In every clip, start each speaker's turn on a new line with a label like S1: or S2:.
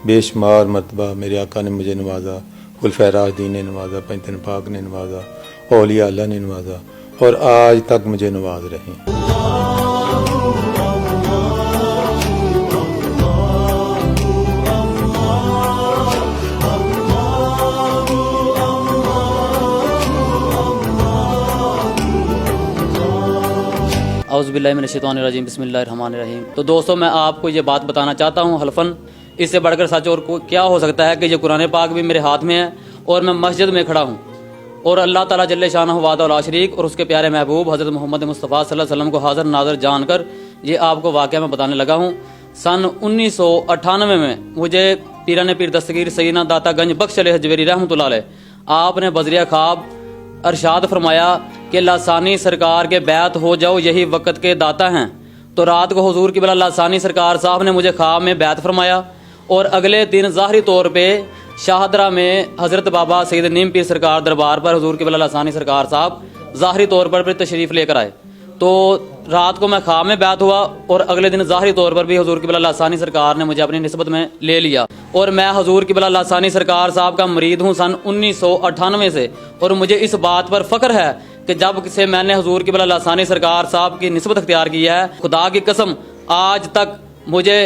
S1: بے شمار مرتبہ میرے آقا نے مجھے نوازا، خلفائے راشدین نے نوازا، پنجتن پاک نے نوازا، اولیاء اللہ نے نوازا، اور آج تک مجھے نواز رہے ہیں۔
S2: اعوذ باللہ من الشیطان الرجیم، بسم اللہ الرحمن الرحیم۔ تو دوستو، میں آپ کو یہ بات بتانا چاہتا ہوں حلفاً، اس سے بڑھ کر سچ اور کیا ہو سکتا ہے کہ یہ قرآن پاک بھی میرے ہاتھ میں ہے اور میں مسجد میں کھڑا ہوں، اور اللہ تعالیٰ جل شانہ وحدہ لا شریک اور اس کے پیارے محبوب حضرت محمد مصطفیٰ صلی اللہ علیہ وسلم کو حاضر ناظر جان کر یہ آپ کو واقعہ میں بتانے لگا ہوں۔ سن 1998 میں مجھے پیران پیر دستگیر سیدنا داتا گنج بخش علیہ حجویری رحمۃ اللہ علیہ آپ نے بذریعہ خواب ارشاد فرمایا کہ لاسانی سرکار کے بیعت ہو جاؤ، یہی وقت کے داتا ہیں۔ تو رات کو حضور کی بلا لاسانی سرکار صاحب نے مجھے خواب میں بیعت فرمایا، اور اگلے دن ظاہری طور پہ شاہدرہ میں حضرت بابا سید نیم پیر سرکار دربار پر حضور کی بلا لاسانی سرکار صاحب ظاہری طور پر پھر تشریف لے کر آئے۔ تو رات کو میں خواب میں بیعت ہوا، اور اگلے دن ظاہری طور پر بھی حضور کی بلا لاسانی سرکار نے مجھے اپنی نسبت میں لے لیا، اور میں حضور کی بلا لاسانی سرکار صاحب کا مرید ہوں سن 1998 سے، اور مجھے اس بات پر فخر ہے کہ جب سے میں نے حضور کی بلا لاسانی سرکار صاحب کی نسبت اختیار کی ہے، خدا کی قسم آج تک مجھے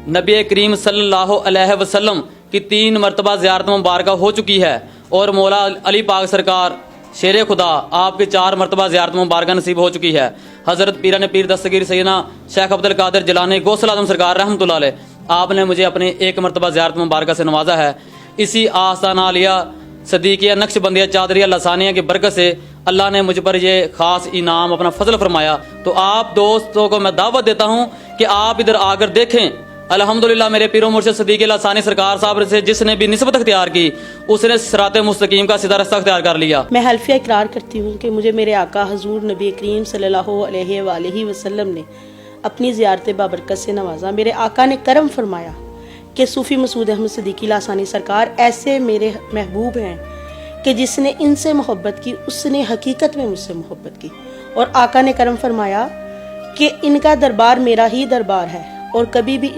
S2: نبی کریم صلی اللہ علیہ وسلم کی 3 مرتبہ زیارت مبارکہ ہو چکی ہے، اور مولا علی پاک سرکار شیر خدا آپ کی 4 مرتبہ زیارت مبارکہ نصیب ہو چکی ہے۔ حضرت پیران پیر دستگیر سیدنا شیخ عبد القادر جیلانی غوث الاعظم سرکار رحمۃ اللہ علیہ آپ نے مجھے اپنے 1 مرتبہ زیارت مبارکہ سے نوازا ہے۔ اسی آستانہ عالیہ صدیقیہ نقش بندیہ چادریہ لسانیہ کی برکت سے اللہ نے مجھ پر یہ خاص انعام اپنا فضل فرمایا۔ تو آپ دوستوں کو میں دعوت دیتا ہوں کہ آپ ادھر آ کر دیکھیں، الحمدللہ میرے پیر و مرشد صدیق لسانی سرکار صاحب سے جس نے بھی نسبت اختیار کی اس نے صراط مستقیم کا سیدھا رستہ اختیار کر لیا۔
S3: میں حلفیہ اقرار کرتی ہوں کہ مجھے میرے آقا حضور نبی کریم صلی اللہ علیہ وآلہ وسلم نے اپنی زیارت بابرکت سے نوازا۔ میرے آقا نے کرم فرمایا کہ صوفی مسعود احمد صدیقی لسانی سرکار ایسے میرے محبوب ہیں کہ جس نے ان سے محبت کی اس نے حقیقت میں مجھ سے محبت کی، اور آقا نے کرم فرمایا کہ ان کا دربار میرا ہی دربار ہے، اور کبھی بھی